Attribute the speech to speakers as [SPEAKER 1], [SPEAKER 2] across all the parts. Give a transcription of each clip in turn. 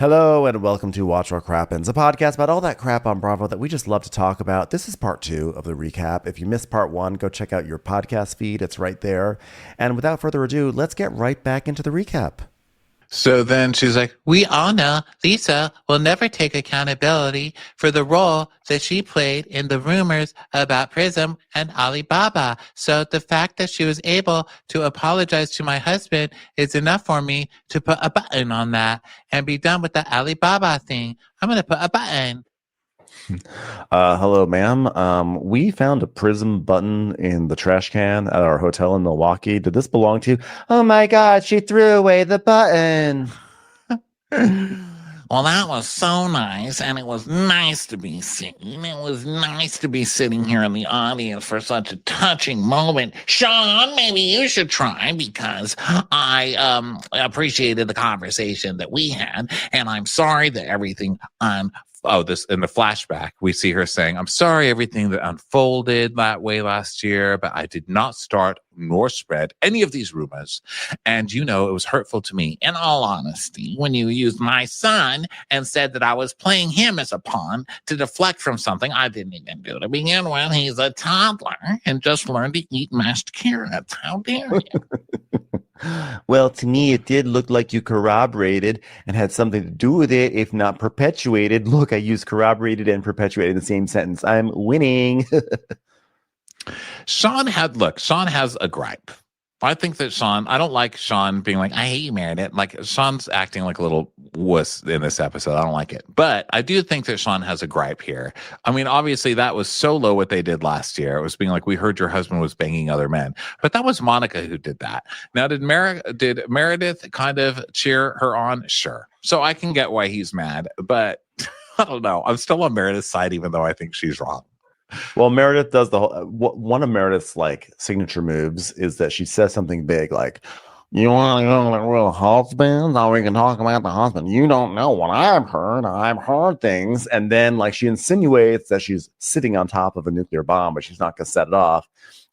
[SPEAKER 1] Hello and welcome to Watch Our Crappens, a podcast about all that crap on Bravo that we just love to talk about. This is part 2 of the recap. If you missed part 1, go check out your podcast feed. It's right there. And without further ado, let's get right back into the recap.
[SPEAKER 2] So then she's like, we all know Lisa will never take accountability for the role that she played in the rumors about Prism and Alibaba. So the fact that she was able to apologize to my husband is enough for me to put a button on that and be done with the Alibaba thing. I'm going to put a button.
[SPEAKER 1] Hello, ma'am. We found a Prism button in the trash can at our hotel in Milwaukee. Did this belong to you? Oh my God, she threw away the button.
[SPEAKER 2] Well, that was so nice, and it was nice to be sitting. It was nice to be sitting here in the audience for such a touching moment. Sean, maybe you should try, because I appreciated the conversation that we had, and I'm sorry that everything this in the flashback, we see her saying, I'm sorry everything that unfolded that way last year, but I did not start nor spread any of these rumors. And it was hurtful to me, in all honesty, when you used my son and said that I was playing him as a pawn to deflect from something I didn't even do to begin with. He's a toddler and just learned to eat mashed carrots. How dare you?
[SPEAKER 1] Well, to me, it did look like you corroborated and had something to do with it, if not perpetuated. Look, I used corroborated and perpetuated in the same sentence. I'm winning.
[SPEAKER 2] Sean has a gripe. I think that I don't like Sean being like, I hate you, Meredith. Like, Sean's acting like a little wuss in this episode. I don't like it. But I do think that Sean has a gripe here. I mean, obviously, that was so low what they did last year. It was being like, we heard your husband was banging other men. But that was Monica who did that. Now, did Meredith kind of cheer her on? Sure. So I can get why he's mad. But I don't know. I'm still on Meredith's side, even though I think she's wrong.
[SPEAKER 1] Well, Meredith does one of Meredith's signature moves is that she says something big like, you want to go to the real husband? Or we can talk about the husband. You don't know what I've heard. I've heard things. And then she insinuates that she's sitting on top of a nuclear bomb, but she's not going to set it off.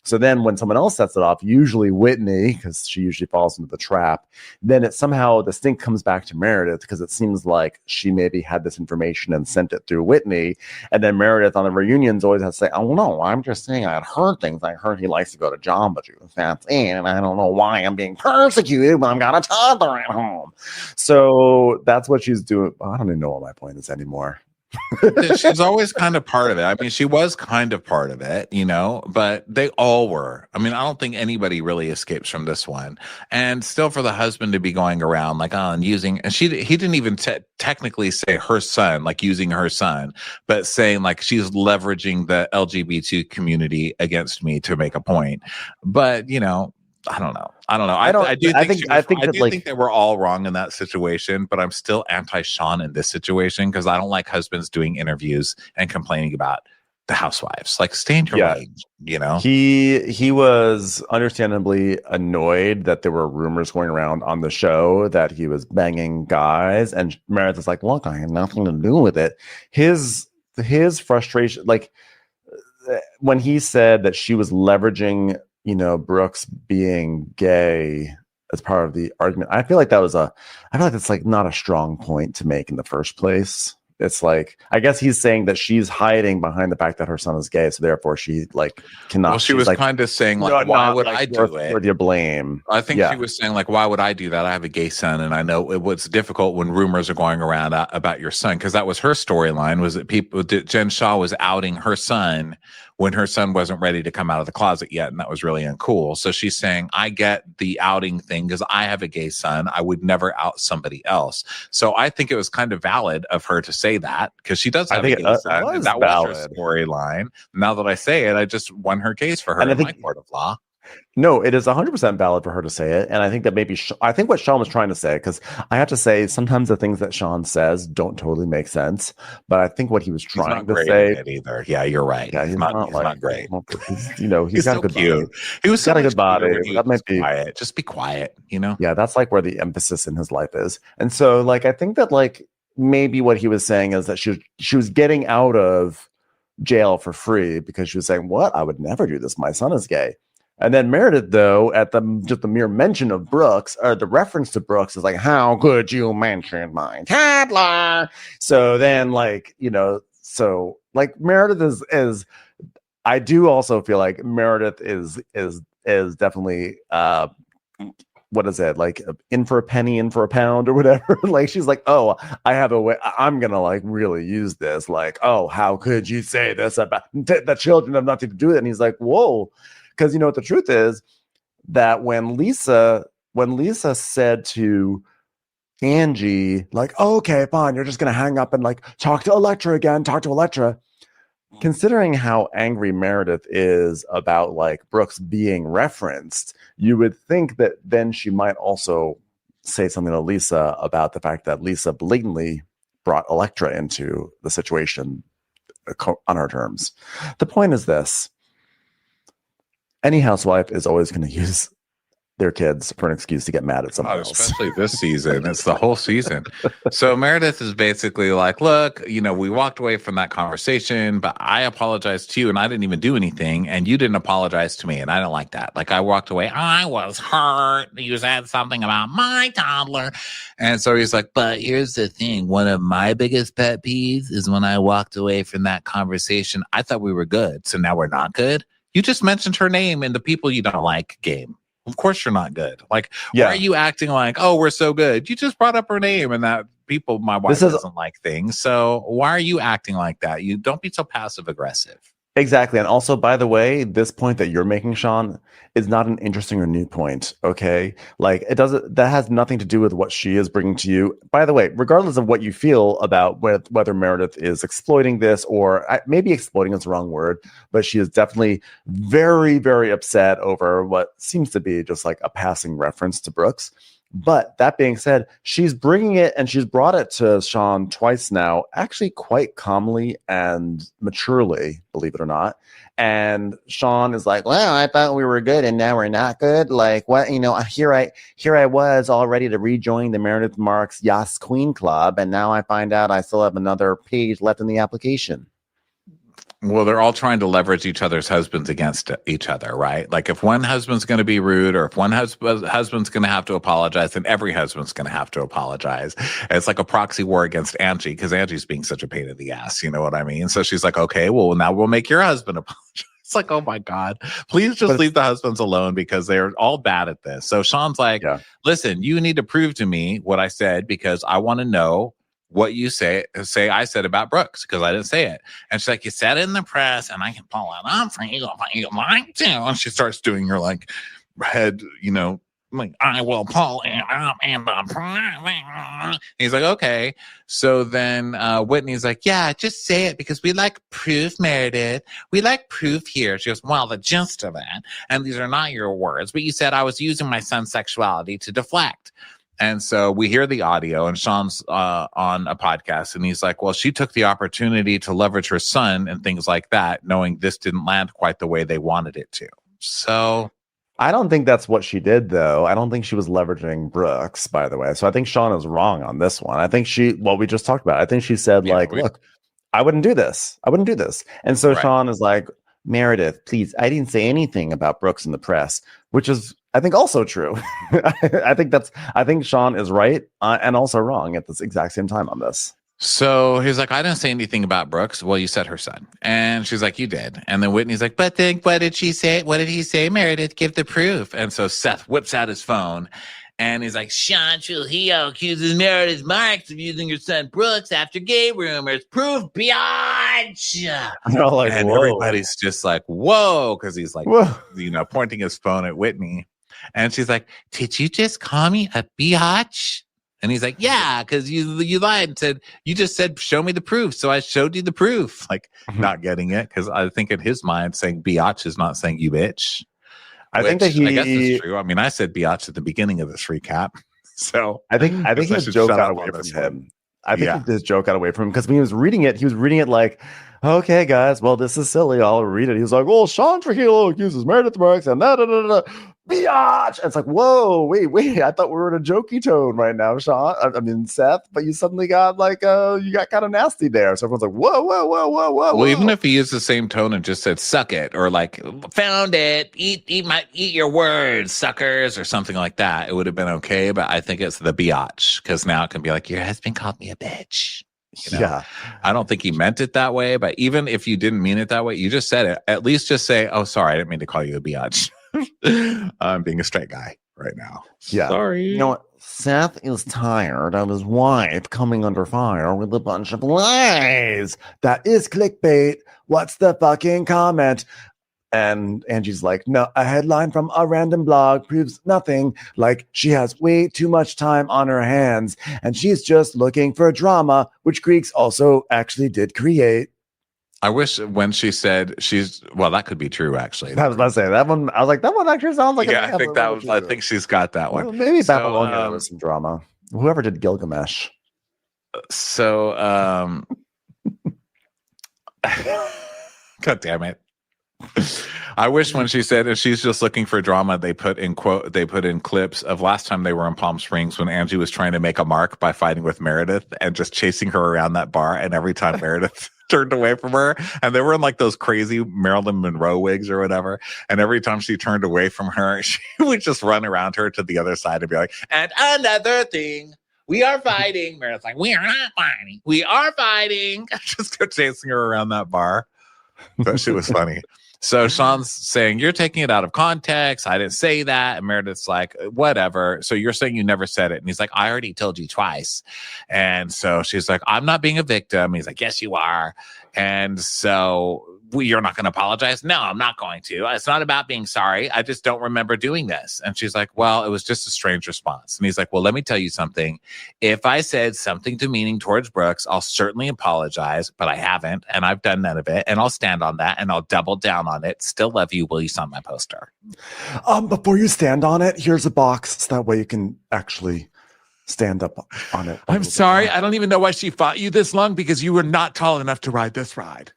[SPEAKER 1] So then when someone else sets it off, usually Whitney, because she usually falls into the trap, then the stink comes back to Meredith, because it seems like she maybe had this information and sent it through Whitney. And then Meredith on the reunions always has to say, oh, no, I'm just saying I had heard things. I heard he likes to go to Jamba Juice. That's it. And I don't know why I'm being persecuted when I've got a toddler at home. So that's what she's doing. I don't even know what my point is anymore.
[SPEAKER 2] She's always kind of part of it. I mean, she was kind of part of it, but they all were. I mean, I don't think anybody really escapes from this one. And still, for the husband to be going around and using, and he didn't even technically say her son, using her son, but saying she's leveraging the LGBT community against me to make a point. But I don't know. I think they were all wrong in that situation, but I'm still anti-Sean in this situation because I don't like husbands doing interviews and complaining about the housewives. Stay in your lane,
[SPEAKER 1] He was understandably annoyed that there were rumors going around on the show that he was banging guys, and Meredith was like, look, I had nothing to do with it. His frustration, when he said that she was leveraging Brooks being gay as part of the argument, I feel like that's not a strong point to make in the first place. It's I guess he's saying that she's hiding behind the fact that her son is gay, so therefore she cannot.
[SPEAKER 2] Well, she was kind of saying why would I do it?
[SPEAKER 1] Worth your blame.
[SPEAKER 2] I think she was saying why would I do that? I have a gay son, and I know it was difficult when rumors are going around about your son, because that was her storyline. Was that Jen Shaw was outing her son when her son wasn't ready to come out of the closet yet, and that was really uncool. So she's saying, I get the outing thing because I have a gay son. I would never out somebody else. So I think it was kind of valid of her to say that, because she does have a gay son, and that was her storyline. Now that I say it, I just won her case for her in my court of law.
[SPEAKER 1] No, it is 100% valid for her to say it. And I think that I think what Sean was trying to say, because I have to say, sometimes the things that Sean says don't totally make sense. But I think what he was trying to say
[SPEAKER 2] either. Yeah, you're right.
[SPEAKER 1] Yeah, he's not great. He's got
[SPEAKER 2] so
[SPEAKER 1] a good
[SPEAKER 2] cute.
[SPEAKER 1] body.
[SPEAKER 2] He was
[SPEAKER 1] got a good body. That might be
[SPEAKER 2] quiet. Just be quiet,
[SPEAKER 1] Yeah, that's where the emphasis in his life is. And so I think that maybe what he was saying is that she was getting out of jail for free because she was saying, what? I would never do this. My son is gay. And then Meredith, though, at just the mere mention of Brooks, or the reference to Brooks, is like, how could you mention my toddler? So then, like, so like Meredith is I do also feel like Meredith is definitely what is it, like, in for a penny, in for a pound, or whatever. Like, she's like, oh, I have a way, I'm gonna like really use this. Like, oh, how could you say this about the children have nothing to do with it? And he's like, whoa. Because what the truth is, that when Lisa said to Angie, like, oh, okay, fine, you're just gonna hang up and like talk to Electra, considering how angry Meredith is about like Brooks being referenced, you would think that then she might also say something to Lisa about the fact that Lisa blatantly brought Electra into the situation on her terms. The point is this: any housewife is always going to use their kids for an excuse to get mad at someone else.
[SPEAKER 3] Especially this season. It's the whole season. So Meredith is basically like, look, we walked away from that conversation, but I apologized to you and I didn't even do anything. And you didn't apologize to me. And I don't like that. Like, I walked away. I was hurt. You said something about my toddler. And so he's like, but here's the thing. One of my biggest pet peeves is when I walked away from that conversation, I thought we were good. So now we're not good. You just mentioned her name in the people you don't like game. Of course you're not good. Like, why are you acting like, oh, we're so good? You just brought up her name and that people, my wife doesn't like things. So why are you acting like that? You don't be so passive aggressive.
[SPEAKER 1] Exactly. And also, by the way, this point that you're making, Sean, is not an interesting or new point. Okay. Like, that has nothing to do with what she is bringing to you. By the way, regardless of what you feel about whether Meredith is exploiting this, or maybe exploiting is the wrong word, but she is definitely very, very upset over what seems to be just like a passing reference to Brooks. But that being said, she's bringing it, and she's brought it to Sean twice now, actually quite calmly and maturely, believe it or not. And Sean is like, well, I thought we were good and now we're not good. Like, what, here I was all ready to rejoin the Meredith Marks Yas Queen Club, and now I find out I still have another page left in the application.
[SPEAKER 3] Well, they're all trying to leverage each other's husbands against each other, right? Like, if one husband's going to be rude, or if one husband's going to have to apologize, then every husband's going to have to apologize. And it's like a proxy war against Angie, because Angie's being such a pain in the ass. You know what I mean? So she's like, okay, well, now we'll make your husband apologize. It's like, oh my God, please just leave the husbands alone, because they're all bad at this. So Sean's like, listen, you need to prove to me what I said, because I want to know what you say I said about Brooks, because I didn't say it. And she's like, you said it in the press, and I can pull it up for you if you like to. And she starts doing her like head, like, I will pull it up in the press. He's like, okay. So then Whitney's like, yeah, just say it, because we like proof, Meredith. We like proof here. She goes, well, the gist of it, and these are not your words, but you said I was using my son's sexuality to deflect. And so we hear the audio, and Sean's on a podcast, and he's like, well, she took the opportunity to leverage her son and things like that, knowing this didn't land quite the way they wanted it to. So
[SPEAKER 1] I don't think that's what she did, though. I don't think she was leveraging Brooks, by the way. So I think Sean is wrong on this one. I think we just talked about it. I think she said, look, I wouldn't do this. And so Sean is like, Meredith, please, I didn't say anything about Brooks in the press, which is, I think, also true. I think Sean is right and also wrong at this exact same time on this.
[SPEAKER 3] So he's like, I didn't say anything about Brooks. Well, you said her son. And she's like, you did. And then Whitney's like, but then what did she say? What did he say, Meredith? Give the proof. And so Seth whips out his phone, and he's like, Sean Trujillo accuses Meredith Marks of using your son Brooks after gay rumors. Proof, biatch.
[SPEAKER 1] Like,
[SPEAKER 3] and everybody's just like, whoa, because he's like, pointing his phone at Whitney. And she's like, did you just call me a biatch? And he's like, yeah, because you lied and said, you just said, show me the proof. So I showed you the proof. Like, not getting it, because I think in his mind, saying biatch is not saying you bitch. I think that I guess it's true. I mean, I said biatch at the beginning of this recap. So
[SPEAKER 1] I think his joke got away from him. I think his joke got away from him, because when he was reading it like, Okay, guys. Well, this is silly. I'll read it. He's like, well, Sean Trujillo accuses Meredith Marks and da. Biatch. It's like, whoa, wait. I thought we were in a jokey tone right now, Sean. I mean, Seth, but you suddenly got like, you got kind of nasty there. So everyone's like, whoa.
[SPEAKER 3] Well, even if he used the same tone and just said "suck it" or like "found it," eat your words, suckers, or something like that, it would have been okay. But I think it's the biatch because now it can be like your husband called me a bitch.
[SPEAKER 1] Yeah.
[SPEAKER 3] I don't think he meant it that way, but even if you didn't mean it that way, you just said it. At least just say, "Oh, sorry, I didn't mean to call you a biatch." I'm being a straight guy right now.
[SPEAKER 1] Yeah.
[SPEAKER 3] Sorry.
[SPEAKER 1] You know what? Seth is tired of his wife coming under fire with a bunch of lies. That is clickbait. What's the fucking comment? And Angie's like, no, a headline from a random blog proves nothing. Like, she has way too much time on her hands, and she's just looking for drama, which Greeks also actually did create.
[SPEAKER 3] I wish when she said that could be true, actually.
[SPEAKER 1] I was about to say that one. I was like, that one actually sounds like
[SPEAKER 3] I think that was. I think she's got that one.
[SPEAKER 1] Well, maybe Babylonia was some drama. Whoever did Gilgamesh.
[SPEAKER 3] So, God damn it. I wish when she said if she's just looking for drama, they put in clips of last time they were in Palm Springs when Angie was trying to make a mark by fighting with Meredith and just chasing her around that bar. And every time Meredith turned away from her, and they were in like those crazy Marilyn Monroe wigs or whatever. And every time she turned away from her, she would just run around her to the other side and be like, and another thing. We are fighting. Meredith's like, we are not fighting. We are fighting. Just kept chasing her around that bar. That shit was funny. So Sean's saying, you're taking it out of context. I didn't say that. And Meredith's like, whatever. So you're saying you never said it. And he's like, I already told you twice. And so she's like, I'm not being a victim. He's like, yes, you are. And so you're not going to apologize? No, I'm not going to. It's not about being sorry. I just don't remember doing this. And she's like, well, it was just a strange response. And he's like, well, let me tell you something. If I said something demeaning towards Brooks, I'll certainly apologize, but I haven't. And I've done none of it. And I'll stand on that and I'll double down on it. Still love you. Will you sign my poster?
[SPEAKER 1] Before you stand on it, here's a box. That way you can actually stand up on it.
[SPEAKER 3] I'm sorry. I don't even know why she fought you this long because you were not tall enough to ride this ride.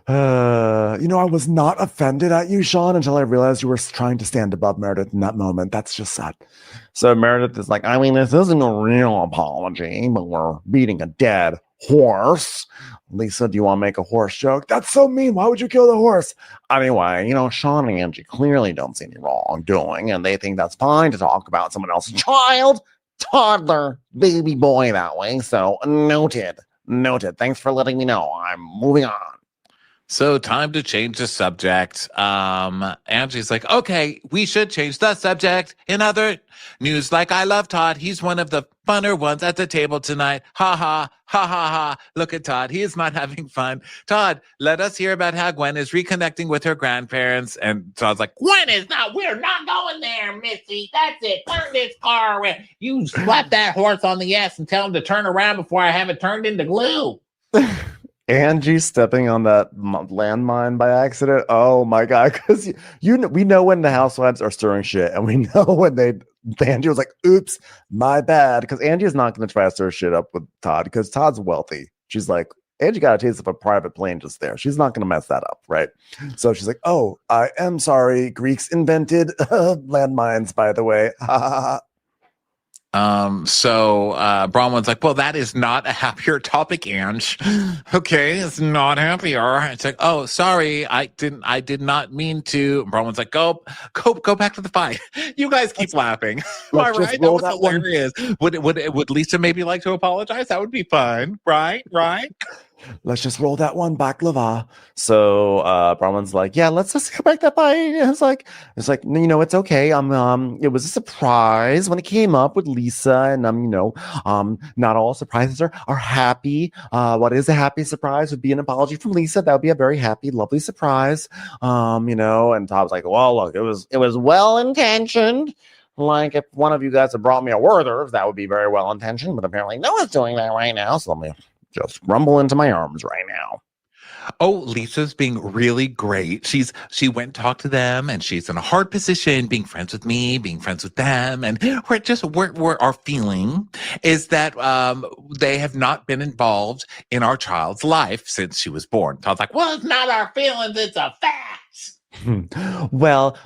[SPEAKER 1] I was not offended at you, Sean, until I realized you were trying to stand above Meredith in that moment. That's just sad. So Meredith is like, I mean, this isn't a real apology, but we're beating a dead horse. Lisa, do you want to make a horse joke? That's so mean. Why would you kill the horse? Anyway, Sean and Angie clearly don't see any wrongdoing, and they think that's fine to talk about someone else's child, toddler, baby boy that way. So noted. Thanks for letting me know. I'm moving on.
[SPEAKER 3] So time to change the subject. Angie's like, okay, we should change the subject. In other news, like I love Todd. He's one of the funner ones at the table tonight. Ha ha, ha ha ha. Look at Todd. He is not having fun. Todd, let us hear about how Gwen is reconnecting with her grandparents. And Todd's like,
[SPEAKER 2] we're not going there, Missy. That's it. Turn this car around. You slap that horse on the ass and tell him to turn around before I have it turned into glue.
[SPEAKER 1] Angie stepping on that landmine by accident. Oh my god! Because we know when the housewives are stirring shit, and we know when Angie was like, "Oops, my bad." Because Angie is not going to try to stir shit up with Todd because Todd's wealthy. She's like, Angie got a taste of a private plane just there. She's not going to mess that up, right? So she's like, "Oh, I am sorry. Greeks invented landmines, by the way."
[SPEAKER 3] So Bronwyn's like, well, that is not a happier topic, Ange. Okay, it's not happier. It's like, oh, sorry, I did not mean to. Bronwyn's like, go back to the fight. You guys keep laughing. All right, that was hilarious. Would Lisa maybe like to apologize? That would be fun, right?
[SPEAKER 1] Let's just roll that one back, Lava. So Bronwyn's like, yeah, let's just go back that fight. It's like, it's okay. It was a surprise when it came up with Lisa, and not all surprises are happy. What is a happy surprise would be an apology from Lisa. That would be a very happy, lovely surprise. And Tom's like, well, look, it was well intentioned. Like if one of you guys had brought me a Werther's, that would be very well intentioned, but apparently no one's doing that right now. So let me just rumble into my arms right now.
[SPEAKER 3] Oh, Lisa's being really great. She went and talked to them, and she's in a hard position, being friends with me, being friends with them, and we're our feeling is that they have not been involved in our child's life since she was born. So I was like, well, it's not our feelings, it's a fact.
[SPEAKER 1] Well,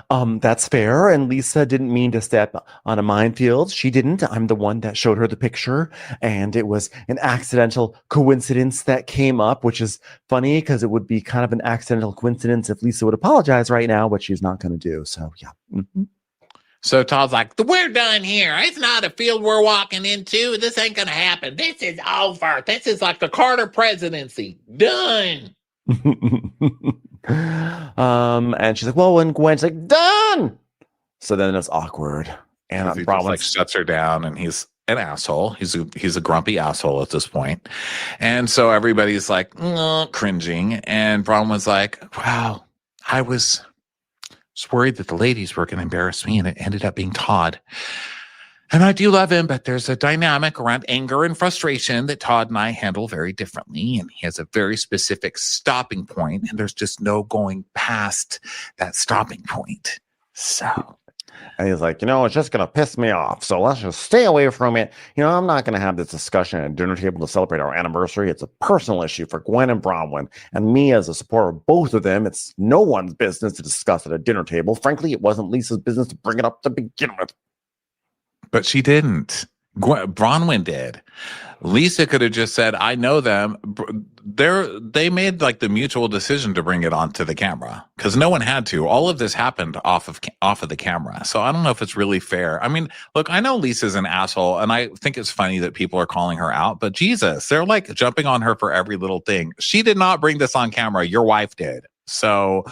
[SPEAKER 1] that's fair. And Lisa didn't mean to step on a minefield. She didn't. I'm the one that showed her the picture, and it was an accidental coincidence that came up, which is funny because it would be kind of an accidental coincidence if Lisa would apologize right now, but she's not going to do. So, yeah. Mm-hmm.
[SPEAKER 3] So Todd's like,
[SPEAKER 2] we're done here. It's not a field we're walking into. This ain't going to happen. This is over. This is like the Carter presidency. Done.
[SPEAKER 1] And she's like, well, when Gwen's like, done. So then it's awkward. And
[SPEAKER 3] he just, like, shuts her down, and he's an asshole. He's a grumpy asshole at this point. And so everybody's like cringing. And Bronwyn's like, wow, I was worried that the ladies were going to embarrass me, and it ended up being Todd. And I do love him, but there's a dynamic around anger and frustration that Todd and I handle very differently. And he has a very specific stopping point, and there's just no going past that stopping point. So.
[SPEAKER 1] And he's like, it's just going to piss me off. So let's just stay away from it. I'm not going to have this discussion at a dinner table to celebrate our anniversary. It's a personal issue for Gwen and Bronwyn. And me as a supporter of both of them, it's no one's business to discuss at a dinner table. Frankly, it wasn't Lisa's business to bring it up to begin with.
[SPEAKER 3] But she didn't. Bronwyn did. Lisa could have just said, I know them. They made like the mutual decision to bring it onto the camera because no one had to. All of this happened off of the camera. So I don't know if it's really fair. I mean, look, I know Lisa's an asshole, and I think it's funny that people are calling her out, but Jesus, they're like jumping on her for every little thing. She did not bring this on camera. Your wife did. So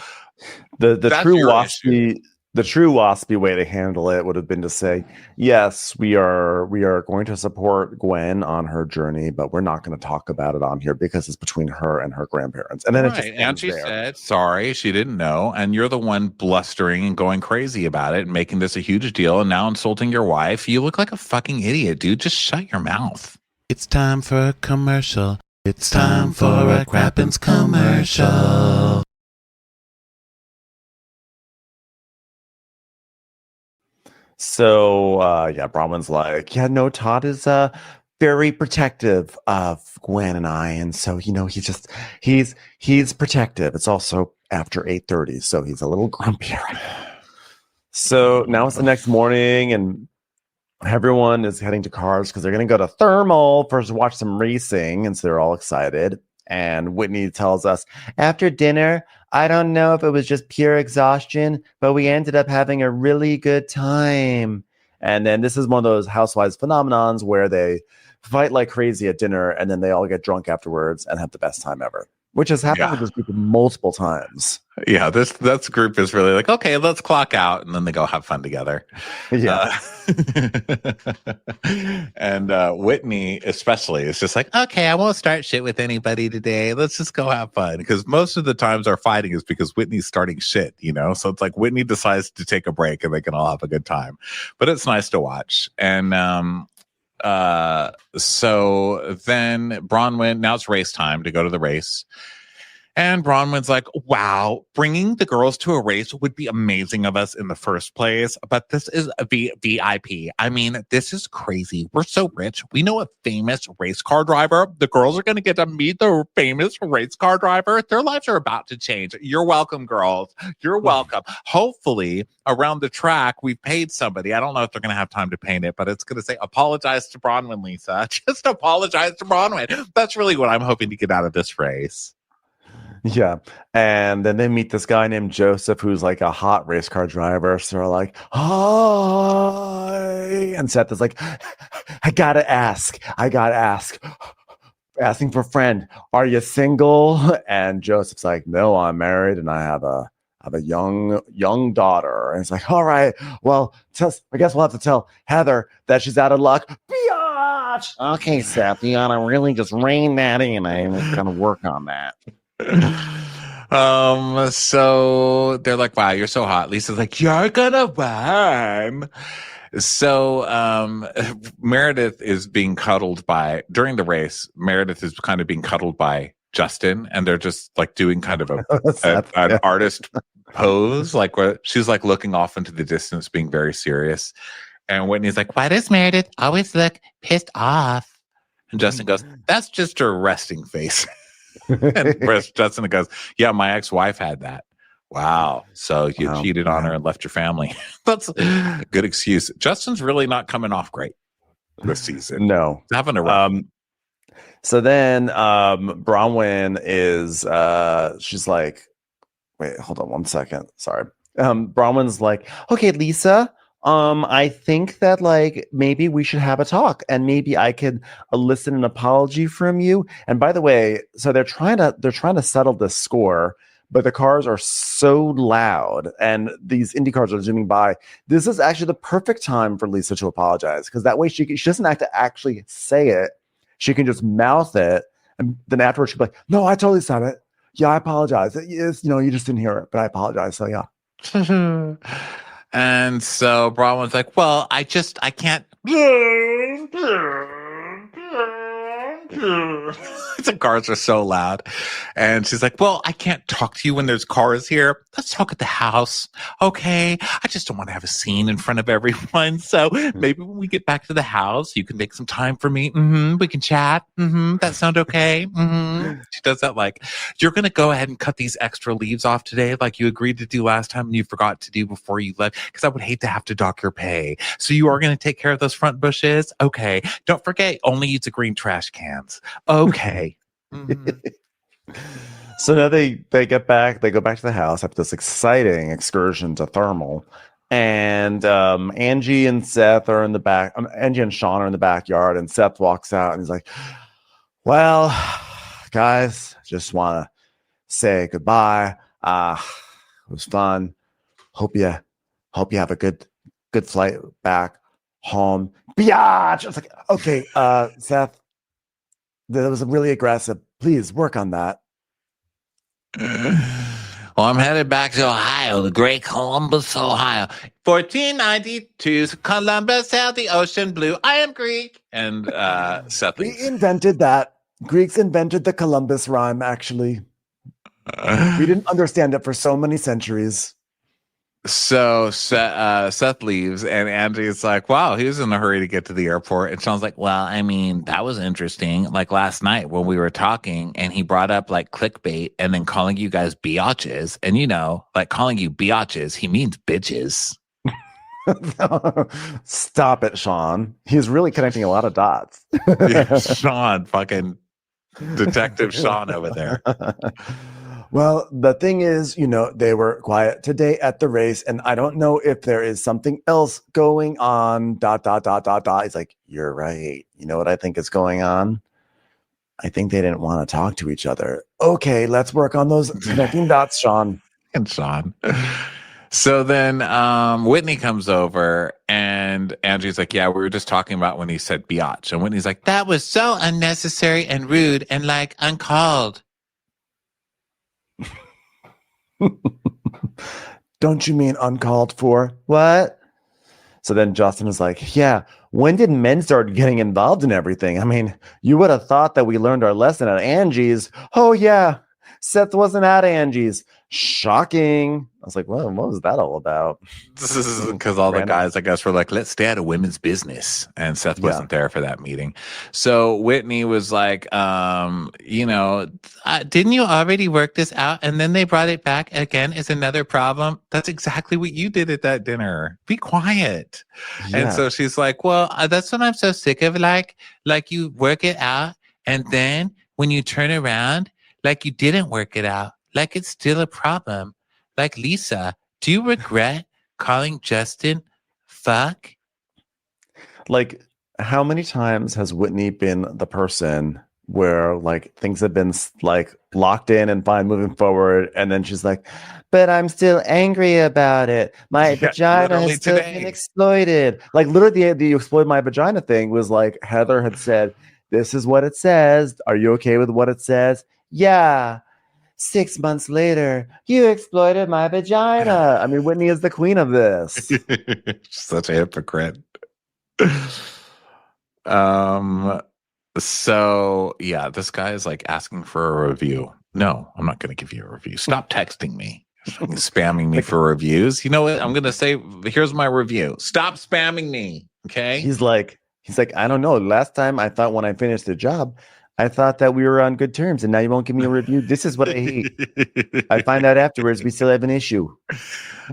[SPEAKER 1] the true waspy way to handle it would have been to say, yes, we are going to support Gwen on her journey, but we're not going to talk about it on here because it's between her and her grandparents. And then it just
[SPEAKER 3] and she said, sorry, she didn't know. And you're the one blustering and going crazy about it and making this a huge deal and now insulting your wife. You look like a fucking idiot, dude. Just shut your mouth.
[SPEAKER 4] It's time for a commercial. It's time for a Crappens commercial.
[SPEAKER 1] So, Bronwyn's like, no, Todd is very protective of Gwen and I. And so, he's protective. It's also after 8:30, so he's a little grumpier. So now it's the next morning, and everyone is heading to cars because they're going to go to Thermal first to watch some racing. And so they're all excited. And Whitney tells us, after dinner, I don't know if it was just pure exhaustion, but we ended up having a really good time. And then this is one of those Housewives phenomenons where they fight like crazy at dinner, and then they all get drunk afterwards and have the best time ever, which has happened with this group multiple times.
[SPEAKER 3] Yeah, this group is really like, okay, let's clock out, and then they go have fun together.
[SPEAKER 1] Yeah.
[SPEAKER 3] And Whitney especially is just like, okay, I won't start shit with anybody today. Let's just go have fun. Because most of the times our fighting is because Whitney's starting shit, So it's like Whitney decides to take a break and they can all have a good time. But it's nice to watch. And so then Bronwyn, now it's race time to go to the race. And Bronwyn's like, wow, bringing the girls to a race would be amazing of us in the first place. But this is a VIP. I mean, this is crazy. We're so rich. We know a famous race car driver. The girls are going to get to meet the famous race car driver. Their lives are about to change. You're welcome, girls. You're welcome. Hopefully, around the track, we've paid somebody. I don't know if they're going to have time to paint it, but it's going to say, apologize to Bronwyn, Lisa. Just apologize to Bronwyn. That's really what I'm hoping to get out of this race.
[SPEAKER 1] Yeah. And then they meet this guy named Joseph, who's like a hot race car driver. So they're like, hi. And Seth is like, I gotta ask. Asking for a friend. Are you single? And Joseph's like, no, I'm married and I have a young daughter. And it's like, all right, well, I guess we'll have to tell Heather that she's out of luck. Biatch!
[SPEAKER 2] Okay, Seth, you gotta really just rein that in. I'm gonna work on that.
[SPEAKER 3] So they're like, wow, you're so hot. Lisa's like, you're gonna burn. So Meredith is being cuddled by, during the race, Meredith is kind of being cuddled by Justin, and they're just like doing kind of
[SPEAKER 1] Seth,
[SPEAKER 3] an
[SPEAKER 1] yeah.
[SPEAKER 3] artist pose, like where she's like looking off into the distance, being very serious. And Whitney's like, "Why does Meredith always look pissed off?" And Justin goes, "That's just her resting face." And whereas Justin goes, "Yeah, my ex-wife had that." Wow. So you cheated on her and left your family. That's a good excuse. Justin's really not coming off great this season.
[SPEAKER 1] No.
[SPEAKER 3] He's having a rough.
[SPEAKER 1] So then Bronwyn is she's like, wait, hold on one second. Sorry. Bronwyn's like, okay, Lisa, I think that like maybe we should have a talk and maybe I could elicit an apology from you. And by the way, so they're trying to settle this score, but the cars are so loud and these Indy cars are zooming by. This is actually the perfect time for Lisa to apologize because that way she doesn't have to actually say it. She can just mouth it, and then afterwards she'll be like, "No, I totally said it. Yeah, I apologize. It's, you just didn't hear it, but I apologize." So yeah.
[SPEAKER 3] And so Bronwyn's like, "Well, I can't." The cars are so loud. And she's like, "Well, I can't talk to you when there's cars here. Let's talk at the house. Okay. I just don't want to have a scene in front of everyone. So maybe when we get back to the house, you can make some time for me. We can chat. That sound okay?" She does that like, "You're going to go ahead and cut these extra leaves off today like you agreed to do last time and you forgot to do before you left because I would hate to have to dock your pay. So you are going to take care of those front bushes? Okay. Don't forget, only use the green trash cans. Okay."
[SPEAKER 1] So now they go back to the house after this exciting excursion to thermal, and Angie and Seth are in the back. Angie and Sean are in the backyard, and Seth walks out and he's like, "Well, guys, just want to say goodbye. It was fun. Hope you have a good flight back home." Biatch! It's like, okay, Seth, that was really aggressive. Please work on that.
[SPEAKER 2] Well, I'm headed back to Ohio, the great Columbus, Ohio. 1492, Columbus sailed the ocean blue. I am Greek.
[SPEAKER 3] And Seth
[SPEAKER 1] We invented that. Greeks invented the Columbus rhyme, actually. We didn't understand it for so many centuries.
[SPEAKER 3] So Seth leaves, and Angie's like, "Wow, he was in a hurry to get to the airport." And Sean's like,
[SPEAKER 2] Well, I mean, that was interesting. Like last night when we were talking and he brought up like clickbait and then calling you guys biatches. And like calling you biatches, he means bitches.
[SPEAKER 1] Stop it, Sean. He's really connecting a lot of dots.
[SPEAKER 3] Sean, fucking Detective Sean over there.
[SPEAKER 1] Well, the thing is, they were quiet today at the race, and I don't know if there is something else going on. ... He's like, "You're right. You know what I think is going on? I think they didn't want to talk to each other. Okay, let's work on those connecting dots, Sean."
[SPEAKER 3] And Sean. So then Whitney comes over, and Angie's like, "Yeah, we were just talking about when he said biatch." And Whitney's like,
[SPEAKER 2] That was so unnecessary and rude and like uncalled.
[SPEAKER 1] Don't you mean uncalled for? What? So then Justin is like, "Yeah, when did men start getting involved in everything? I mean, you would have thought that we learned our lesson at Angie's." "Oh, yeah, Seth wasn't at Angie's." Shocking. I was like, "Well, what was that all about?"
[SPEAKER 3] This is because all the guys, I guess, were like, "Let's stay out of women's business." And Seth wasn't there for that meeting. So Whitney was like, didn't you already work this out? And then they brought it back again is another problem. That's exactly what you did at that dinner. Be quiet. Yeah. And so she's like, "Well, that's what I'm so sick of. Like you work it out. And then when you turn around, like you didn't work it out. Like it's still a problem. Like, Lisa, do you regret calling Justin fuck?"
[SPEAKER 1] Like, how many times has Whitney been the person where like things have been like locked in and fine moving forward, and then she's like, "But I'm still angry about it. My vagina has still been exploited." Like literally the exploit my vagina thing was like Heather had said, "This is what it says. Are you okay with what it says?" "Yeah." 6 months later, "You exploited my vagina." I mean, Whitney is the queen of this.
[SPEAKER 3] Such a hypocrite. So yeah, this guy is like asking for a review. No, I'm not going to give you a review. Stop texting me. Fucking spamming me for reviews. You know what? I'm going to say, here's my review. Stop spamming me. Okay.
[SPEAKER 1] He's like, I don't know. Last time I thought when I finished the job, I thought that we were on good terms, and now you won't give me a review. This is what I hate. I find out afterwards we still have an issue.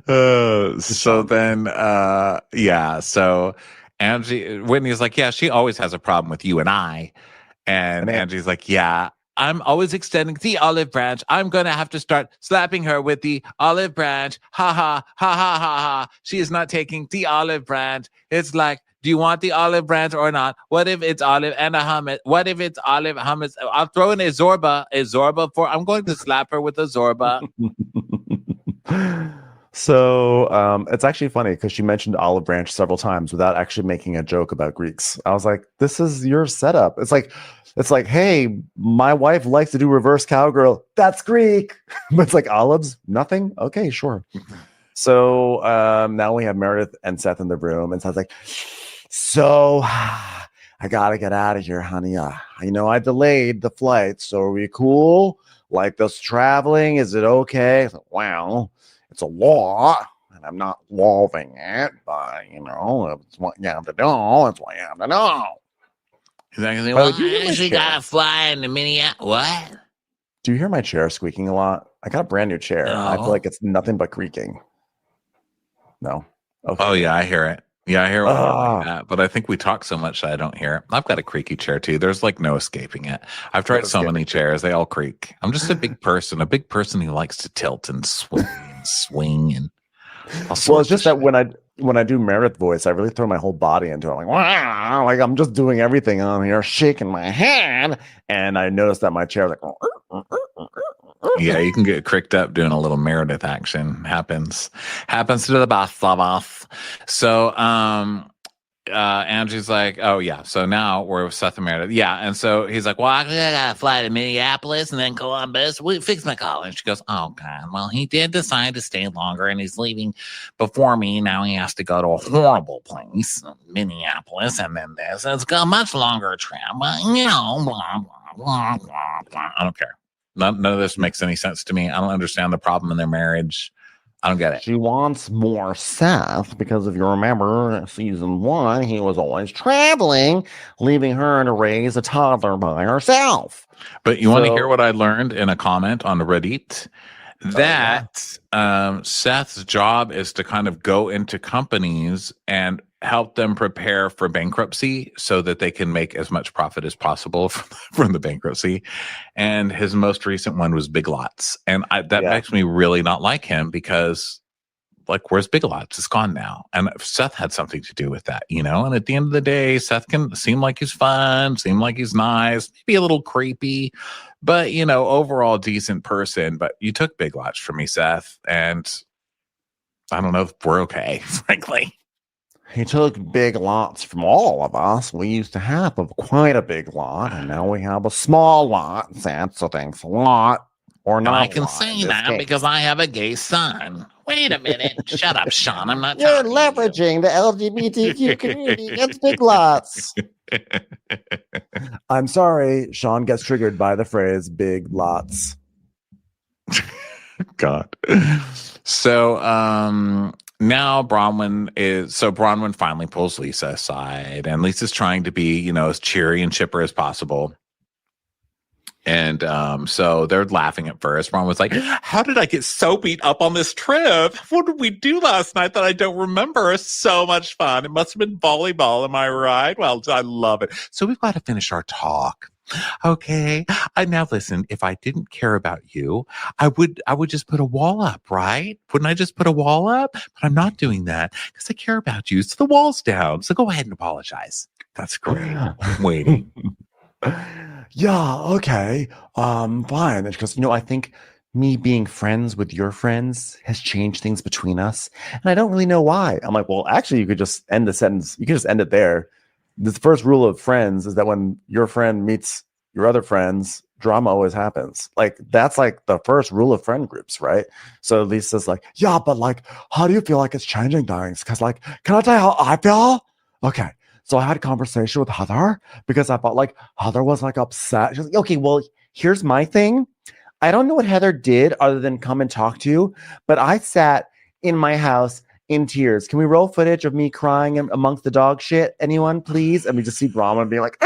[SPEAKER 3] So then, yeah. So Whitney's like, yeah, she always has a problem with you and I. And Angie's like, yeah, I'm always extending the olive branch. I'm going to have to start slapping her with the olive branch. Ha ha, ha ha, ha ha. She is not taking the olive branch. It's like, do you want the olive branch or not? What if it's olive and a hummus? What if it's olive hummus? I'll throw in a Zorba I'm going to slap her with a Zorba.
[SPEAKER 1] So it's actually funny because she mentioned olive branch several times without actually making a joke about Greeks. I was like, this is your setup. It's like, hey, my wife likes to do reverse cowgirl. That's Greek. But it's like olives, nothing. Okay, sure. So now we have Meredith and Seth in the room, and Seth's like, so I gotta get out of here, honey. I know I delayed the flight, so are we cool? Like this traveling, is it okay? Like, well, it's a law, and I'm not loving it, but it's what you have to do. It's what you have to do.
[SPEAKER 2] Exactly. Well, I actually gotta fly in the Minneapolis. What?
[SPEAKER 1] Do you hear my chair squeaking a lot? I got a brand new chair. No. I feel like it's nothing but creaking. No.
[SPEAKER 3] Okay. Oh yeah, I hear it. Yeah, I hear it like that, but I think we talk so much that I don't hear it. I've got a creaky chair too. There's like no escaping it. I've tried so many chairs; they all creak. I'm just a big person who likes to tilt and swing and.
[SPEAKER 1] Well, it's just that when I do Meredith voice, I really throw my whole body into it. I'm like, wow, like I'm just doing everything on here, shaking my head, and I noticed that my chair like.
[SPEAKER 3] Yeah, you can get cricked up doing a little Meredith action. Happens to the best of us. So Angie's like, oh yeah, so now we're with Seth and Meredith. Yeah, and so he's like, well, I gotta fly to Minneapolis and then Columbus. We fix my call. And she goes, oh god, well, he did decide to stay longer and he's leaving before me. Now he has to go to a horrible place, Minneapolis, and then this. It's a much longer trip, but blah blah blah blah blah. I don't care. None of this makes any sense to me. I don't understand the problem in their marriage. I don't get it.
[SPEAKER 1] She wants more Seth because if you remember season 1, he was always traveling, leaving her to raise a toddler by herself.
[SPEAKER 3] But you want to hear what I learned in a comment on Reddit? That Seth's job is to kind of go into companies and help them prepare for bankruptcy so that they can make as much profit as possible from the bankruptcy. And his most recent one was Big Lots. And that makes me really not like him because, like, where's Big Lots? It's gone now. And Seth had something to do with that, And at the end of the day, Seth can seem like he's fun, seem like he's nice, maybe a little creepy, but, overall decent person. But you took Big Lots from me, Seth, and I don't know if we're okay, frankly.
[SPEAKER 1] He took big lots from all of us. We used to have quite a big lot, and now we have a small lot, Seth, so thanks a lot. Or not.
[SPEAKER 2] I can say that because I have a gay son. Wait a minute. Shut up, Sean. I'm not
[SPEAKER 1] You're leveraging the LGBTQ community against big lots. I'm sorry. Sean gets triggered by the phrase big lots.
[SPEAKER 3] God. So, now Bronwyn finally pulls Lisa aside, and Lisa's trying to be, as cheery and chipper as possible. And so they're laughing at first. Bronwyn's like, how did I get so beat up on this trip? What did we do last night that I don't remember? It's so much fun. It must have been volleyball. Am I right? Well, I love it. So we've got to finish our talk. Okay. Now listen, if I didn't care about you, I would just put a wall up, right? Wouldn't I just put a wall up? But I'm not doing that because I care about you. So the wall's down. So go ahead and apologize. That's great. I'm waiting.
[SPEAKER 1] Yeah, okay. Fine. Because I think me being friends with your friends has changed things between us. And I don't really know why. I'm like, well, actually, you could just end the sentence. You could just end it there. The first rule of friends is that when your friend meets your other friends, drama always happens. Like, that's like the first rule of friend groups, right? So Lisa's like, yeah, but like, how do you feel like it's changing things? Because like, can I tell you how I feel? Okay. So I had a conversation with Heather because I felt like Heather was like upset. She's like, okay, well, here's my thing. I don't know what Heather did other than come and talk to you, but I sat in my house in tears. Can we roll footage of me crying amongst the dog shit? Anyone, please? And we just see Brahma being like,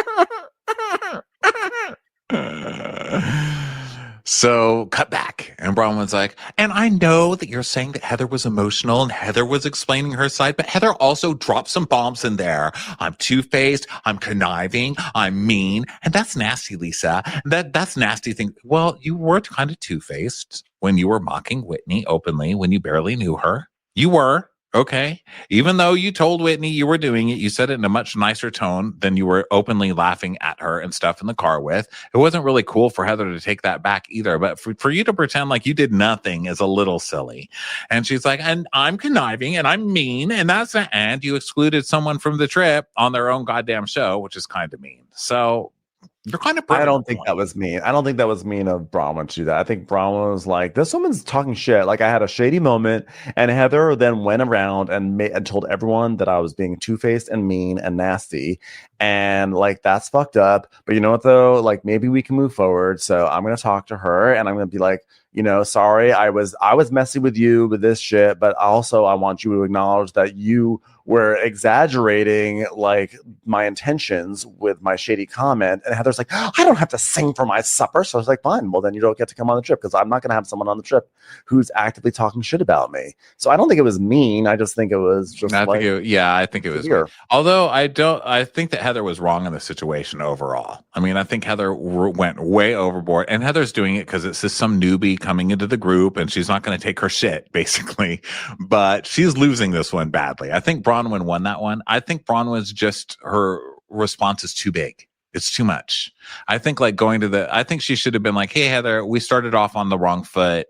[SPEAKER 3] So cut back. And Bronwyn's like, and I know that you're saying that Heather was emotional and Heather was explaining her side, but Heather also dropped some bombs in there. I'm two-faced, I'm conniving, I'm mean. And that's nasty, Lisa. That's nasty thing. Well, you were kind of two-faced when you were mocking Whitney openly when you barely knew her. You were. Okay. Even though you told Whitney you were doing it, you said it in a much nicer tone than you were openly laughing at her and stuff in the car with. It wasn't really cool for Heather to take that back either. But for you to pretend like you did nothing is a little silly. And she's like, and I'm conniving and I'm mean. And that's not, and you excluded someone from the trip on their own goddamn show, which is kind of mean. So you're kind of.
[SPEAKER 1] I don't think that was mean. I don't think that was mean of Brahma to do that. I think Brahma was like, this woman's talking shit. Like I had a shady moment, and Heather then went around and told everyone that I was being two-faced and mean and nasty, and like that's fucked up. But you know what though? Like maybe we can move forward. So I'm gonna talk to her, and I'm gonna be like, you know, sorry, I was messy with you with this shit, but also I want you to acknowledge that you were exaggerating like my intentions with my shady comment. And Heather's like, I don't have to sing for my supper. So I was like, fine, well then you don't get to come on the trip because I'm not going to have someone on the trip who's actively talking shit about me. So I don't think it was mean. I just think it was just
[SPEAKER 3] I think it was mean. Although I think that Heather was wrong in the situation overall. I mean, I think Heather went way overboard, and Heather's doing it because it's just some newbie coming into the group and she's not going to take her shit basically, but she's losing this one badly. I think Bronwyn won that one. I think Bronwyn's just, her response is too big. It's too much. I think like I think she should have been like, hey, Heather, we started off on the wrong foot.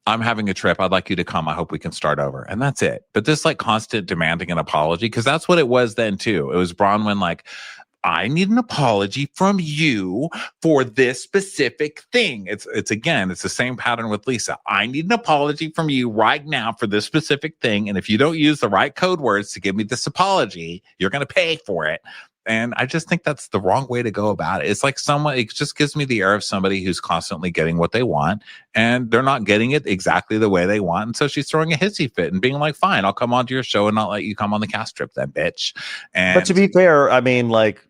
[SPEAKER 3] I'm having a trip. I'd like you to come. I hope we can start over. And that's it. But this like constant demanding an apology, because that's what it was then too. It was Bronwyn like, I need an apology from you for this specific thing. It's the same pattern with Lisa. I need an apology from you right now for this specific thing. And if you don't use the right code words to give me this apology, you're going to pay for it. And I just think that's the wrong way to go about it. It's like it just gives me the air of somebody who's constantly getting what they want and they're not getting it exactly the way they want. And so she's throwing a hissy fit and being like, fine, I'll come onto your show and not let you come on the cast trip then, bitch.
[SPEAKER 1] But to be fair, I mean, like,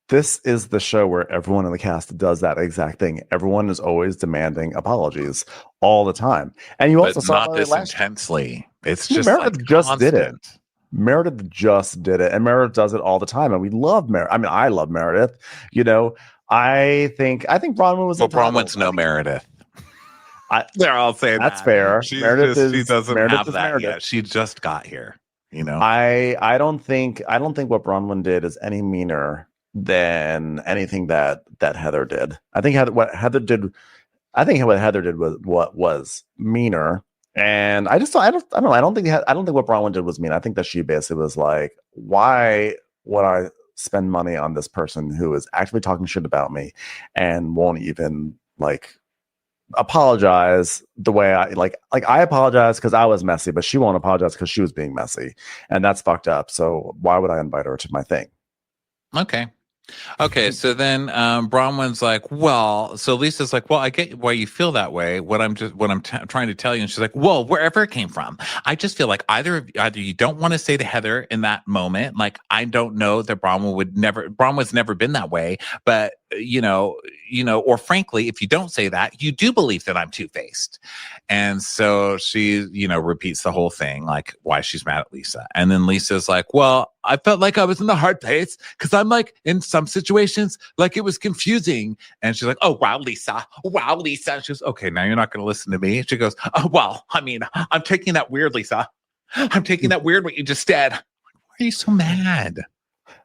[SPEAKER 1] this is the show where everyone in the cast does that exact thing. Everyone is always demanding apologies all the time. And you also saw
[SPEAKER 3] not this intensely. It's
[SPEAKER 1] just Meredith like just did it. Meredith just did it. And Meredith does it all the time. And we love Meredith. I mean, I love Meredith. You know, I think Bronwyn was.
[SPEAKER 3] Well, Bronwyn's no Meredith. They're all saying
[SPEAKER 1] that's fair.
[SPEAKER 3] She doesn't have that yet. She just got here. You know,
[SPEAKER 1] I don't think what Bronwyn did is any meaner than anything that Heather did. I think what Heather did was meaner. And I don't know. I don't think what Bronwyn did was mean. I think that she basically was like, why would I spend money on this person who is actually talking shit about me and won't even like apologize the way I apologize because I was messy, but she won't apologize because she was being messy, and that's fucked up. So why would I invite her to my thing?
[SPEAKER 3] Okay, so then Bronwyn's like, well, so Lisa's like, well, I get why you feel that way. What I'm trying to tell you, and she's like, well, wherever it came from, I just feel like either you don't want to say to Heather in that moment, like I don't know that Bronwyn's never been that way, but you know, or frankly, if you don't say that, you do believe that I'm two-faced. And so she, repeats the whole thing, like why she's mad at Lisa. And then Lisa's like, well, I felt like I was in the hard place because I'm like in some situations, like it was confusing. And she's like, oh, wow, Lisa. And she goes, okay, now you're not going to listen to me. She goes, oh, well, I mean, I'm taking that weird, Lisa. I'm taking that weird what you just said. Why are you so mad?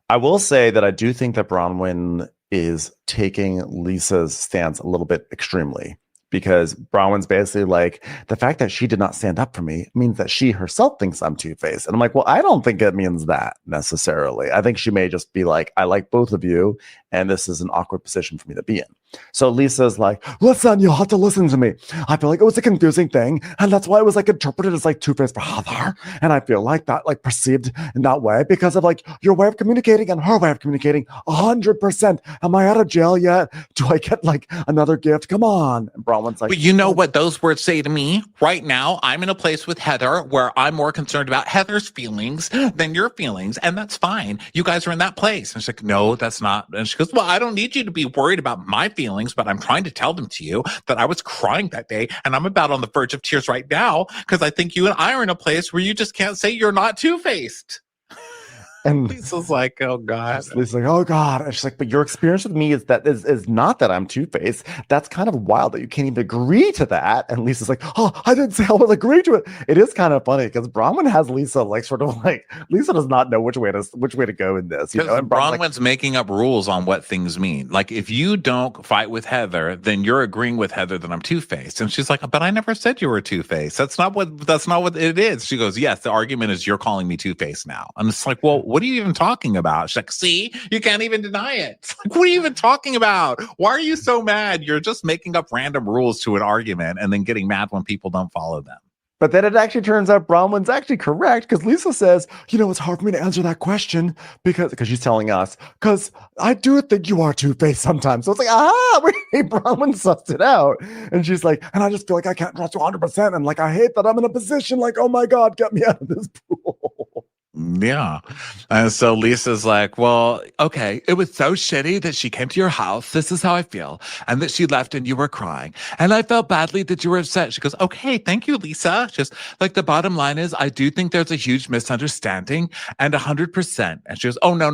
[SPEAKER 1] I will say that I do think that Bronwyn is taking Lisa's stance a little bit extremely, because Bronwyn's basically like, the fact that she did not stand up for me means that she herself thinks I'm two-faced. And I'm like, well, I don't think it means that necessarily. I think she may just be like, I like both of you, and this is an awkward position for me to be in. So Lisa's like, listen, you have to listen to me. I feel like it was a confusing thing, and that's why it was like interpreted as like two-faced for Heather. And I feel like that like perceived in that way because of like your way of communicating and her way of communicating 100%. Am I out of jail yet? Do I get like another gift? Come on. And Bronwyn's like,
[SPEAKER 3] but you know what those words say to me? Right now, I'm in a place with Heather where I'm more concerned about Heather's feelings than your feelings, and that's fine. You guys are in that place. And she's like, no, that's not. And she goes, well, I don't need you to be worried about my feelings, but I'm trying to tell them to you that I was crying that day, and I'm about on the verge of tears right now because I think you and I are in a place where you just can't say you're not two-faced.
[SPEAKER 1] and
[SPEAKER 3] Lisa's like, oh God.
[SPEAKER 1] Lisa's like, oh God. And she's like, but your experience with me is not that I'm two-faced. That's kind of wild that you can't even agree to that. And Lisa's like, oh, I didn't say I would agree to it. It is kind of funny because Bronwyn has Lisa like sort of like Lisa does not know which way to go in this. You know, and
[SPEAKER 3] Bronwyn's making up rules on what things mean. Like if you don't fight with Heather, then you're agreeing with Heather that I'm two-faced. And she's like, but I never said you were two-faced. That's not what it is. She goes, yes, the argument is you're calling me two-faced now. And it's like, well, what are you even talking about? She's like, see, you can't even deny it. It's like, what are you even talking about? Why are you so mad? You're just making up random rules to an argument and then getting mad when people don't follow them.
[SPEAKER 1] But then it actually turns out Bronwyn's actually correct because Lisa says, you know, it's hard for me to answer that question because she's telling us, because I do think you are two-faced sometimes. So it's like, Bronwyn sussed it out. And she's like, and I just feel like I can't trust you 100%. And like, I hate that I'm in a position like, oh my God, get me out of this pool.
[SPEAKER 3] Yeah. And so Lisa's like, well, okay, it was so shitty that she came to your house. This is how I feel. And that she left and you were crying. And I felt badly that you were upset. She goes, okay, thank you, Lisa. Just like the bottom line is, I do think there's a huge misunderstanding and 100%. And she goes, oh, no.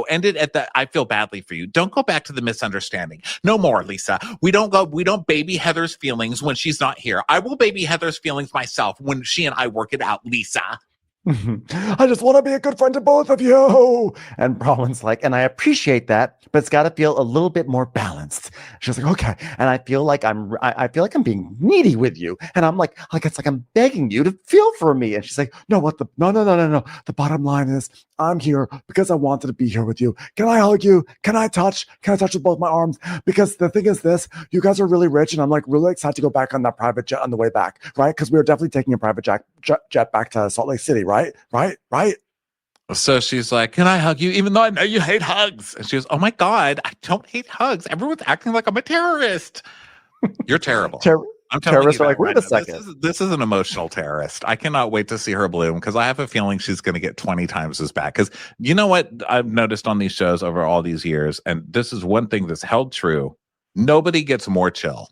[SPEAKER 3] End it at that. I feel badly for you. Don't go back to the misunderstanding. No more, Lisa. We don't baby Heather's feelings when she's not here. I will baby Heather's feelings myself when she and I work it out, Lisa.
[SPEAKER 1] I just want to be a good friend to both of you. And Bronwyn's like, and I appreciate that, but it's got to feel a little bit more balanced. She's like, okay. And I feel like I feel like I'm being needy with you. And I'm like it's like I'm begging you to feel for me. And she's like, no. The bottom line is I'm here because I wanted to be here with you. Can I hug you? Can I touch with both my arms? Because the thing is this, you guys are really rich and I'm like really excited to go back on that private jet on the way back, right? Because we were definitely taking a private jet back to Salt Lake City, right?
[SPEAKER 3] So she's like, can I hug you? Even though I know you hate hugs. And she goes, oh my God, I don't hate hugs. Everyone's acting like I'm a terrorist. You're terrible. I'm
[SPEAKER 1] terrorists are like,
[SPEAKER 3] right
[SPEAKER 1] wait a second.
[SPEAKER 3] This is an emotional terrorist. I cannot wait to see her bloom because I have a feeling she's going to get 20 times as bad. Because you know what I've noticed on these shows over all these years, and this is one thing that's held true. Nobody gets more chill.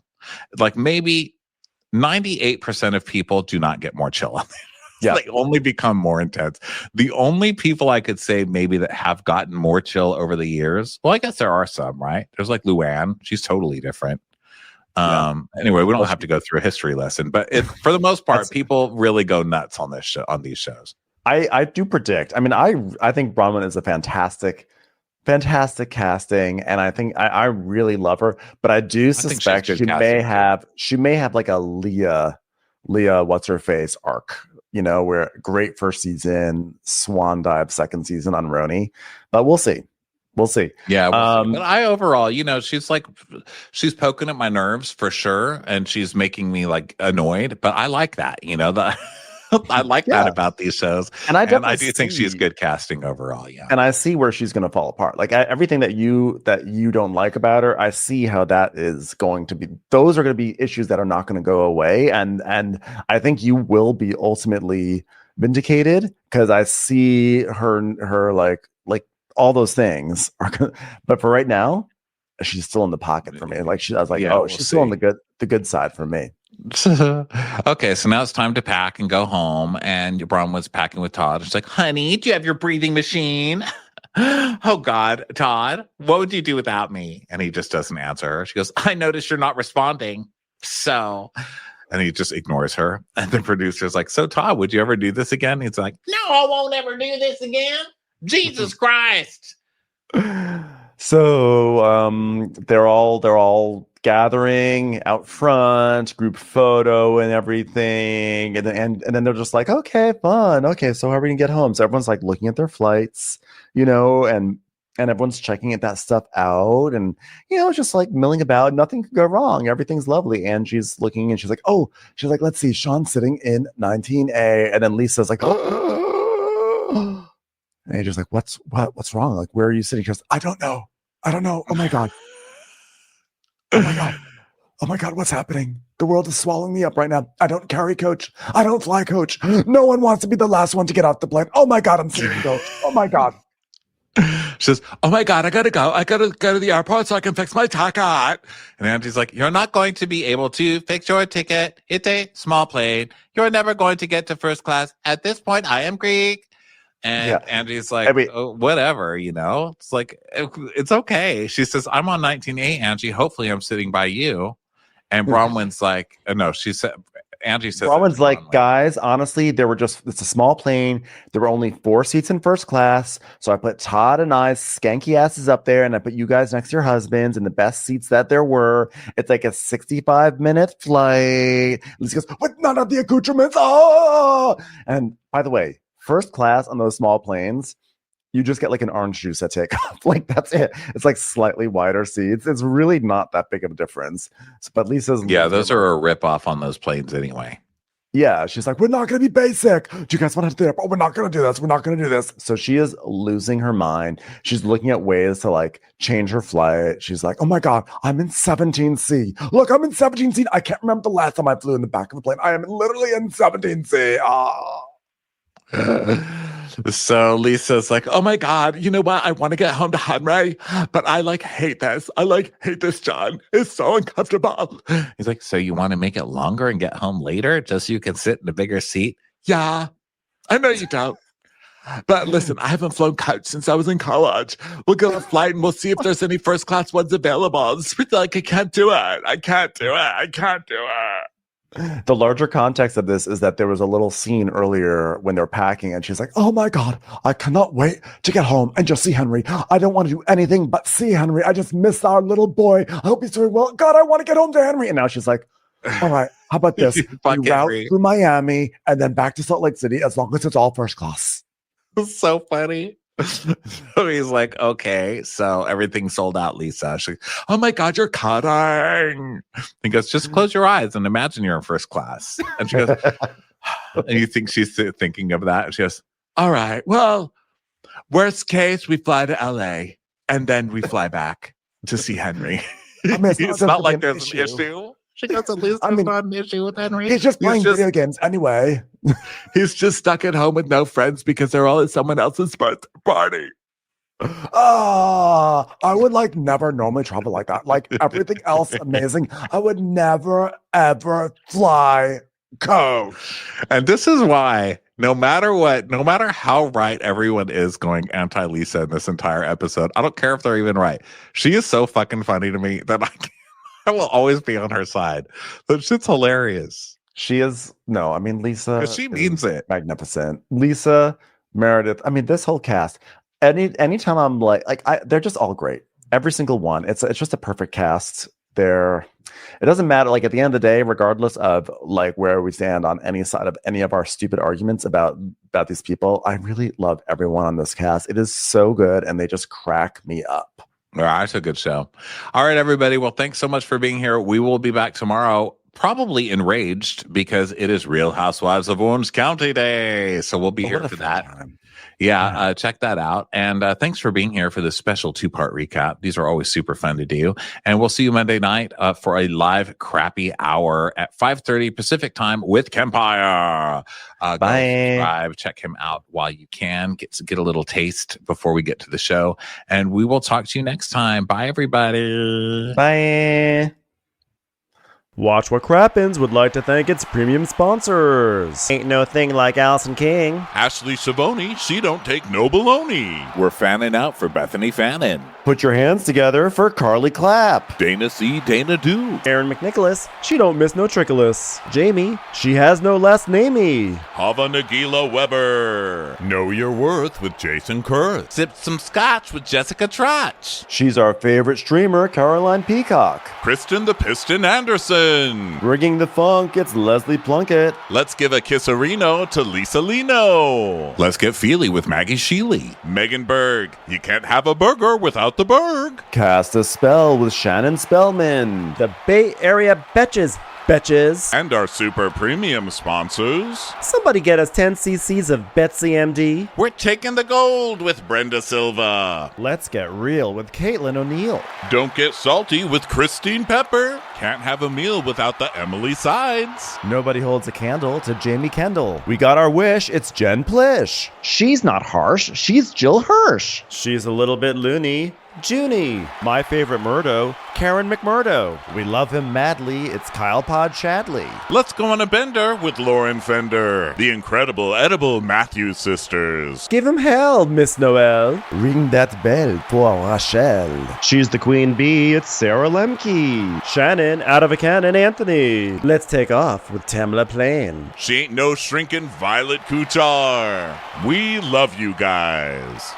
[SPEAKER 3] Like maybe 98% of people do not get more chill. Yeah. They only become more intense. The only people I could say maybe that have gotten more chill over the years, well, I guess there are some, right? There's like Luann. She's totally different. Anyway, we don't have to go through a history lesson, but for the most part, people really go nuts on this show, on these shows.
[SPEAKER 1] I do predict. I mean, I think Bronwyn is a fantastic casting, and I think I really love her. But I do suspect she may have like a Leah, what's her face arc. You know, where great first season, swan dive second season on Roni, but we'll see.
[SPEAKER 3] Yeah. But I overall, you know, she's poking at my nerves for sure. And she's making me like annoyed, but I like that, you know, I like that about these shows. And I do think she's good casting overall. Yeah.
[SPEAKER 1] And I see where she's going to fall apart. Like everything that you don't like about her, I see how that is going to be. Those are going to be issues that are not going to go away. And I think you will be ultimately vindicated because I see her like all those things are gonna, but for right now, she's still in the pocket for me. Like I was like, she's still on the good side for me.
[SPEAKER 3] Okay, so now it's time to pack and go home. And Bronwyn's packing with Todd. She's like, honey, do you have your breathing machine? Oh God, Todd, what would you do without me? And he just doesn't answer her. She goes, I noticed you're not responding. So, and he just ignores her. And the producer's like, so Todd, would you ever do this again? He's like, no, I won't ever do this again. Jesus Christ.
[SPEAKER 1] So they're all gathering out front, group photo and everything, and then they're just like, okay, fun, okay, so how are we gonna get home? So everyone's like looking at their flights, you know, and and everyone's checking that stuff out, and just like milling about. Nothing could go wrong. Everything's lovely. Angie's looking, and she's like, "Oh," she's like, "Let's see, Sean's sitting in 19A," and then Lisa's like, "Oh," and Angie's like, "What's wrong? Like, where are you sitting?" She goes, "I don't know. Oh my god, oh my god, what's happening? The world is swallowing me up right now. I don't carry coach. I don't fly coach. No one wants to be the last one to get off the plane. Oh my god, I'm sitting coach. Oh my god."
[SPEAKER 3] She says, "Oh my god, I gotta go. I gotta go to the airport so I can fix my ticket." And Angie's like, "You're not going to be able to fix your ticket. It's a small plane. You're never going to get to first class. At this point, I am Greek." And Angie's like, "Oh, whatever, It's like, it's okay." She says, "I'm on 19A, Angie. Hopefully I'm sitting by you." And Bronwyn's like, no, she said, Angie says,
[SPEAKER 1] Bronwyn's like, "Guys, honestly, it's a small plane. There were only 4 seats in first class. So I put Todd and I's skanky asses up there, and I put you guys next to your husbands in the best seats that there were. It's like a 65-minute flight." Lisa goes, "With none of the accoutrements." Oh! And by the way, first class on those small planes, you just get like an orange juice at takeoff. Like, that's it. It's like slightly wider seats. It's really not that big of a difference. But Lisa's...
[SPEAKER 3] Yeah, those are a ripoff on those planes anyway.
[SPEAKER 1] Yeah, she's like, "We're not going to be basic. Do you guys want to do it? Oh, we're not going to do this. We're not going to do this." So she is losing her mind. She's looking at ways to like change her flight. She's like, "Oh my God, I'm in 17C. Look, I'm in 17C. I can't remember the last time I flew in the back of a plane. I am literally in 17C. Oh.
[SPEAKER 3] So Lisa's like, "Oh my God, you know what? I want to get home to Henry, but I like hate this. I like hate this, John. It's so uncomfortable." He's like, "So you want to make it longer and get home later just so you can sit in a bigger seat?" "Yeah, I know you don't. But listen, I haven't flown coach since I was in college. We'll go on a flight and we'll see if there's any first class ones available." It's like, I can't do it. I can't do it.
[SPEAKER 1] The larger context of this is that there was a little scene earlier when they're packing, and she's like, "Oh my God, I cannot wait to get home and just see Henry. I don't want to do anything but see Henry. I just miss our little boy. I hope he's doing well. God, I want to get home to Henry." And now she's like, "All right, how about this? We route through Miami and then back to Salt Lake City as long as it's all first class."
[SPEAKER 3] It's so funny. So he's like, "Okay, so everything's sold out, Lisa." She's like, "Oh my God, you're kidding." He goes, "Just close your eyes and imagine you're in first class." And she goes, and you think she's thinking of that. And she goes, "All right, well, worst case, we fly to LA and then we fly back to see Henry."
[SPEAKER 1] I mean,
[SPEAKER 3] it's not like there's an issue. She goes, "At least there's not an issue with Henry.
[SPEAKER 1] He's just playing video games anyway."
[SPEAKER 3] He's just stuck at home with no friends because they're all at someone else's birthday party.
[SPEAKER 1] I would like never normally travel like that. Like everything else amazing. I would never, ever fly coach.
[SPEAKER 3] And this is why no matter what, no matter how right everyone is going anti-Lisa in this entire episode, I don't care if they're even right. She is so fucking funny to me that I will always be on her side. That shit's hilarious.
[SPEAKER 1] She is, no, I mean, Lisa.
[SPEAKER 3] She means it.
[SPEAKER 1] Magnificent. Lisa, Meredith, I mean, this whole cast. Anytime I'm they're just all great. Every single one. It's just a perfect cast. It doesn't matter. Like at the end of the day, regardless of like where we stand on any side of any of our stupid arguments about these people, I really love everyone on this cast. It is so good, and they just crack me up.
[SPEAKER 3] All right, it's a good show. All right, everybody. Well, thanks so much for being here. We will be back tomorrow, probably enraged because it is Real Housewives of Orange County Day. So we'll be here for that.
[SPEAKER 1] Time.
[SPEAKER 3] Yeah, check that out. And thanks for being here for this special 2-part recap. These are always super fun to do. And we'll see you Monday night for a live crappy hour at 5:30 Pacific time with Kempire. Go subscribe, check him out while you can. Get a little taste before we get to the show. And we will talk to you next time. Bye, everybody.
[SPEAKER 1] Bye.
[SPEAKER 5] Watch What Crappens would like to thank its premium sponsors. Ain't no thing like Allison King.
[SPEAKER 6] Ashley Savoni, she don't take no baloney.
[SPEAKER 3] We're fanning out for Bethany Fannin.
[SPEAKER 1] Put your hands together for Carly Clapp.
[SPEAKER 6] Dana C. Dana Do.
[SPEAKER 5] Aaron McNicholas, she don't miss no trickolas. Jamie, she has no last namey.
[SPEAKER 6] Hava Nagila Weber. Know Your Worth with Jason Kurth.
[SPEAKER 3] Sipped some scotch with Jessica Trotch.
[SPEAKER 1] She's our favorite streamer, Caroline Peacock.
[SPEAKER 6] Kristen the Piston Anderson.
[SPEAKER 1] Rigging the funk, it's Leslie Plunkett.
[SPEAKER 6] Let's give a kisserino to Lisa Lino.
[SPEAKER 3] Let's get feely with Maggie Sheely.
[SPEAKER 6] Megan Berg. You can't have a burger without the Berg.
[SPEAKER 1] Cast a Spell with Shannon Spellman.
[SPEAKER 5] The Bay Area Betches. Betches.
[SPEAKER 6] And our super premium sponsors.
[SPEAKER 5] Somebody get us 10 cc's of Betsy MD.
[SPEAKER 6] We're taking the gold with Brenda Silva.
[SPEAKER 1] Let's get real with Caitlin O'Neill.
[SPEAKER 6] Don't get salty with Christine Pepper. Can't have a meal without the Emily Sides.
[SPEAKER 1] Nobody holds a candle to Jamie Kendall. We got our wish, it's Jen Plish. She's not harsh, she's Jill Hirsch.
[SPEAKER 5] She's a little bit loony. Junie. My favorite Murdo, Karen McMurdo.
[SPEAKER 1] We love him madly, it's Kyle Pod Shadley.
[SPEAKER 6] Let's go on a bender with Lauren Fender. The incredible edible Matthews sisters.
[SPEAKER 5] Give him hell, Miss Noel.
[SPEAKER 1] Ring that bell for Rachel.
[SPEAKER 5] She's the queen bee, it's Sarah Lemke. Shannon, out of a cannon, Anthony. Let's take off with Tamla Plain.
[SPEAKER 6] She ain't no shrinking Violet Kuchar. We love you guys.